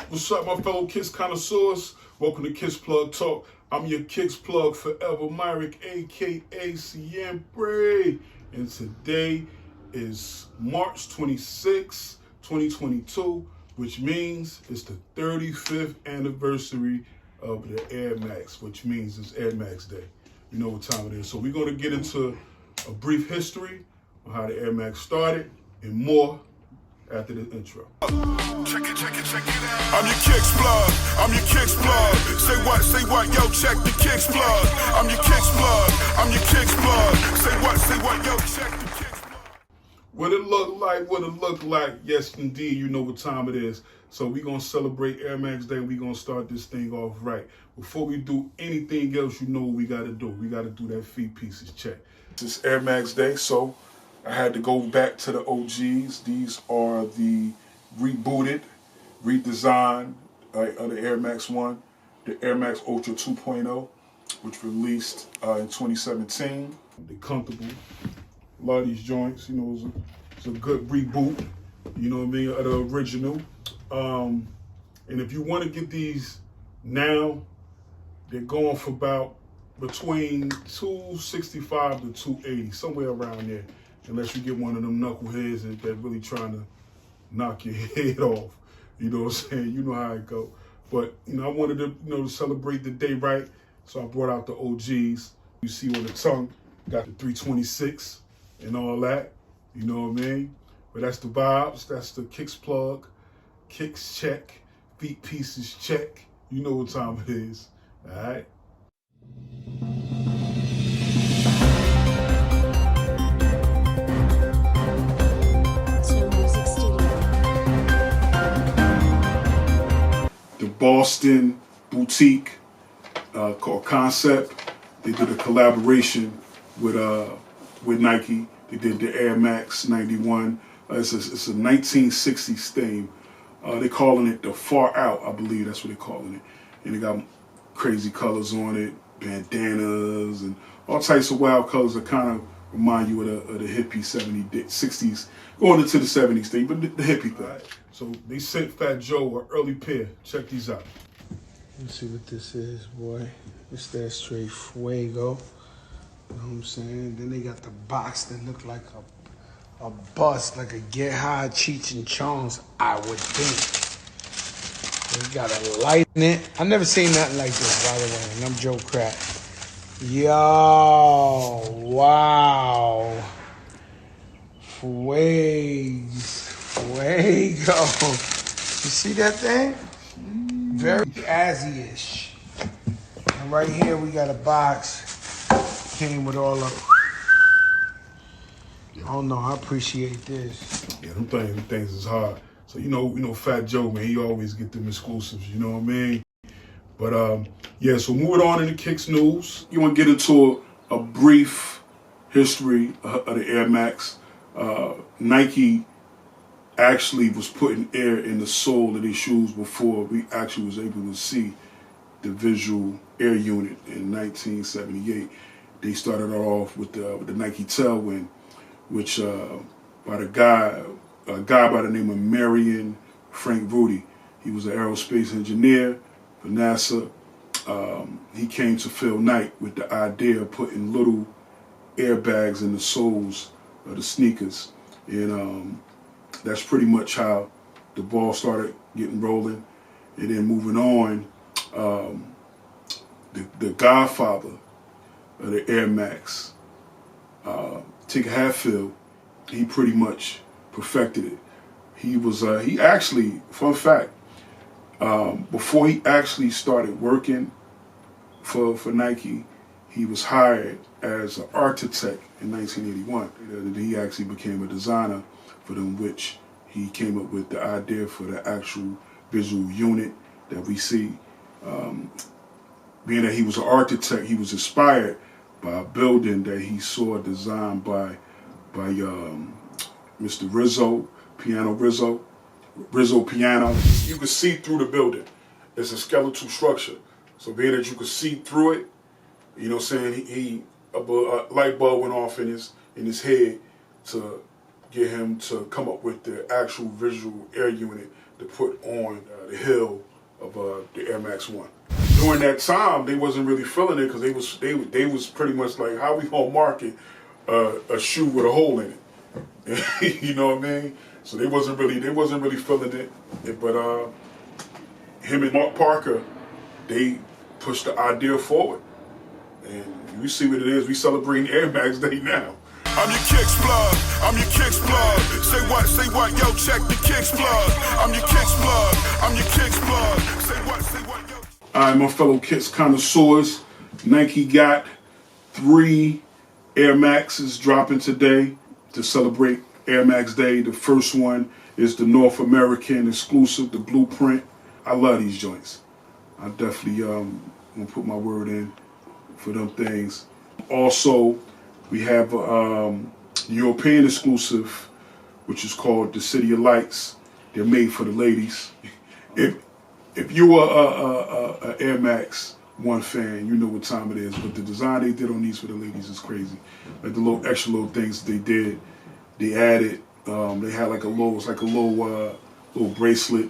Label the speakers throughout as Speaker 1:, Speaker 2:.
Speaker 1: What's up, my fellow Kickz connoisseurs? Welcome to Kickz Plug Talk. I'm your Kickz Plug forever, Myrick, aka Siempre. And today is March 26, 2022, which means it's the 35th anniversary of the Air Max, which means it's Air Max Day. You know what time it is. So we're going to get into a brief history on how the Air Max started and more after the intro.
Speaker 2: Check it out. I'm your Kickz Plug. I'm your Kickz Plug. Say what, yo, check the Kickz Plug. I'm your Kickz Plug. I'm your Kickz Plug. Say what, yo, check the Kickz Plug.
Speaker 1: What it look like, yes indeed, you know what time it is. So we're going to celebrate Air Max Day. We're going to start this thing off right. Before we do anything else, you know what we got to do. We got to do that feet pieces check. It's Air Max Day, so I had to go back to the OGs. These are the rebooted, redesigned of the Air Max 1, the Air Max Ultra 2.0, which released in 2017. They're comfortable. A lot of these joints, you know, it's a good reboot, you know what I mean, of the original. And if you want to get these now, they're going for about between $265 to $280, somewhere around there. Unless you get one of them knuckleheads that really trying to knock your head off. You know what I'm saying? You know how it go. But, you know, I wanted to, to celebrate the day right. So I brought out the OGs. You see on the tongue, got the 326 and all that. You know what I mean? But that's the vibes. That's the Kickz Plug. Kickz check. Feet pieces check. You know what time it is. All right? The Boston boutique called Concept. They did a collaboration with Nike. They did the Air Max 91. It's a 1960s theme. They're calling it the Far Out, I believe that's what they're calling it. And they got crazy colors on it, bandanas, and all types of wild colors that kind of remind you of the hippie 60s, going into the 70s thing, but the hippie thing. Right. So they sent Fat Joe an early pair. Check these out.
Speaker 3: Let's see what this is, boy. It's that straight fuego. You know what I'm saying? Then they got the box that look like a bus, like a Get High Cheech and Chong's, I would think. They got a light in it. I never seen nothing like this, by the way, and I'm Joe Crack. Yo, wow. Fuego. You see that thing? Very Azzy-ish. And right here we got a box. Came with all of. Oh no, I appreciate this.
Speaker 1: Yeah, them things is hard. So you know, Fat Joe, man, he always get them exclusives. You know what I mean? But yeah. So moving on in the Kickz news, you want to get into a brief history of the Air Max. Nike actually was putting air in the sole of these shoes before we actually was able to see the visual air unit in 1978. They started off with the Nike Tailwind, which by a guy by the name of Marion Frank Rudy. He was an aerospace engineer for NASA. He came to Phil Knight with the idea of putting little airbags in the soles of the sneakers. And that's pretty much how the ball started getting rolling. And then moving on, the godfather of the Air Max, Tinker Hatfield, he pretty much perfected it. He actually, fun fact, before he actually started working for Nike, he was hired as an architect in 1981. He actually became a designer for them, which he came up with the idea for the actual visual unit that we see. Being that he was an architect, he was inspired by a building that he saw designed by Mr. Rizzo Piano. You could see through the building. It's a skeletal structure. So being that you could see through it, you know what I'm saying, a light bulb went off in his head to get him to come up with the actual visual air unit to put on the heel of the Air Max 1. During that time, they wasn't really feeling it because they was pretty much like, how we gonna market a shoe with a hole in it? You know what I mean? So they wasn't really feeling it. But him and Mark Parker, they pushed the idea forward, and we see what it is. We celebrating Air Max Day now.
Speaker 2: I'm your Kickz plug, I'm your Kickz plug. Say what, yo, check the Kickz plug. I'm your Kickz plug, I'm your Kickz plug. Say what, yo.
Speaker 1: All right, my fellow Kickz connoisseurs, Nike got 3 Air Maxes dropping today to celebrate Air Max Day. The first one is the North American exclusive, the Blueprint. I love these joints. I definitely gonna put my word in for them things. Also, we have the European exclusive, which is called the City of Lights. They're made for the ladies. If you are a Air Max 1 fan, you know what time it is. But the design they did on these for the ladies is crazy. Like the little extra little things they did, they added. They had like a little, it's like a little bracelet,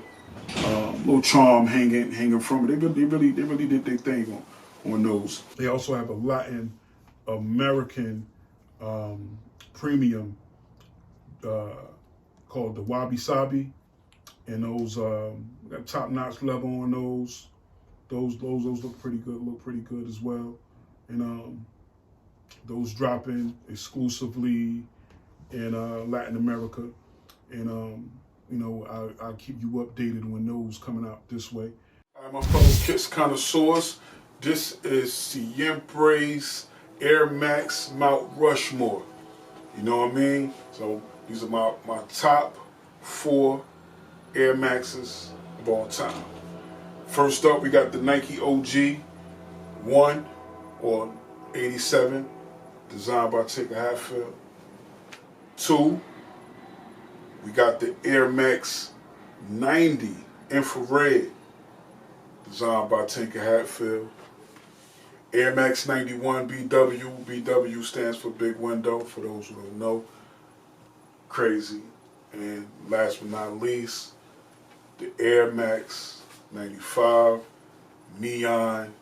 Speaker 1: little charm hanging from it. They really did their thing on those. They also have a Latin American premium called the Wabi Sabi, and those got top-notch level on those. Those look pretty good as well. And those dropping exclusively in Latin America, and you know, I'll keep you updated when those coming out this way. All right, my fellow Kickz connoisseurs, this is Siempre's Air Max Mount Rushmore. You know what I mean? So these are my top 4 Air Maxes of all time. First up, we got the Nike OG 1 or 87, designed by Tinker Hatfield. 2, we got the Air Max 90 infrared, designed by Tinker Hatfield. Air Max 91 BW. BW stands for Big Window, for those who don't know. Crazy. And last but not least, the Air Max 95 Neon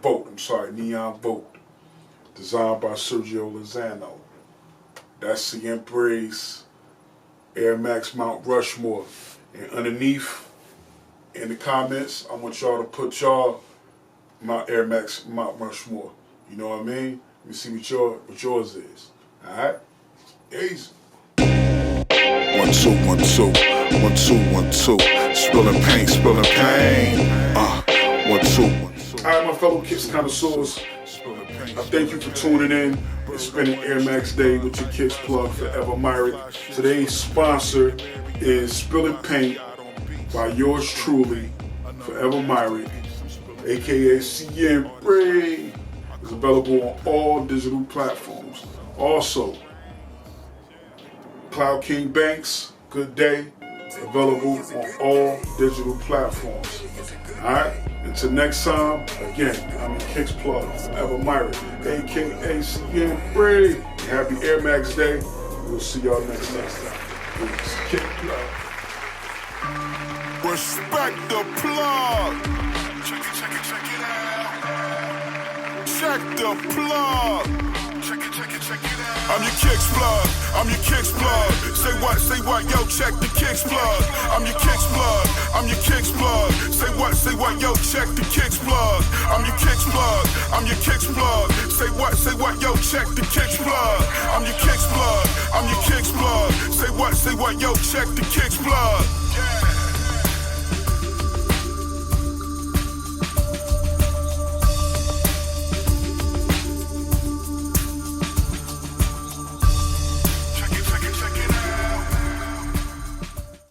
Speaker 1: Boat, designed by Sergio Lozano. That's Siempre's Air Max Mount Rushmore. And underneath, in the comments, I want y'all to put my Air Max Mount Rushmore. You know what I mean? Let me see what yours is. Alright? Easy.
Speaker 2: 1 2 1 2 1 2 1 2. Spilling paint. 1 2 1 2.
Speaker 1: Alright, my fellow Kickz connoisseurs, I thank you for tuning in and spending Air Max Day with your Kickz plug, Forever Myrick. Today's sponsor is Spilling Paint by yours truly, Forever Myrick, aka Siempre. It's available on all digital platforms. Also, Cloud King Banks, Good Day, available on all digital platforms. Alright? Until next time, again, I'm your Kickz plug, Forever Myrick, aka Siempre. Happy Air Max Day. We'll see y'all next time. Peace. Kickz plug.
Speaker 2: Respect the plug. Check it out. Check the plug. Check it out. I'm your Kickz plug, I'm your Kickz plug. Say what, yo, check the Kickz plug. I'm your Kickz plug, I'm your Kickz plug. Say what, yo, check the Kickz plug. I'm your Kickz plug, I'm your Kickz plug. Say what, yo, check the Kickz plug. I'm your Kickz plug, I'm your Kickz plug. Say what, yo, check the Kickz plug.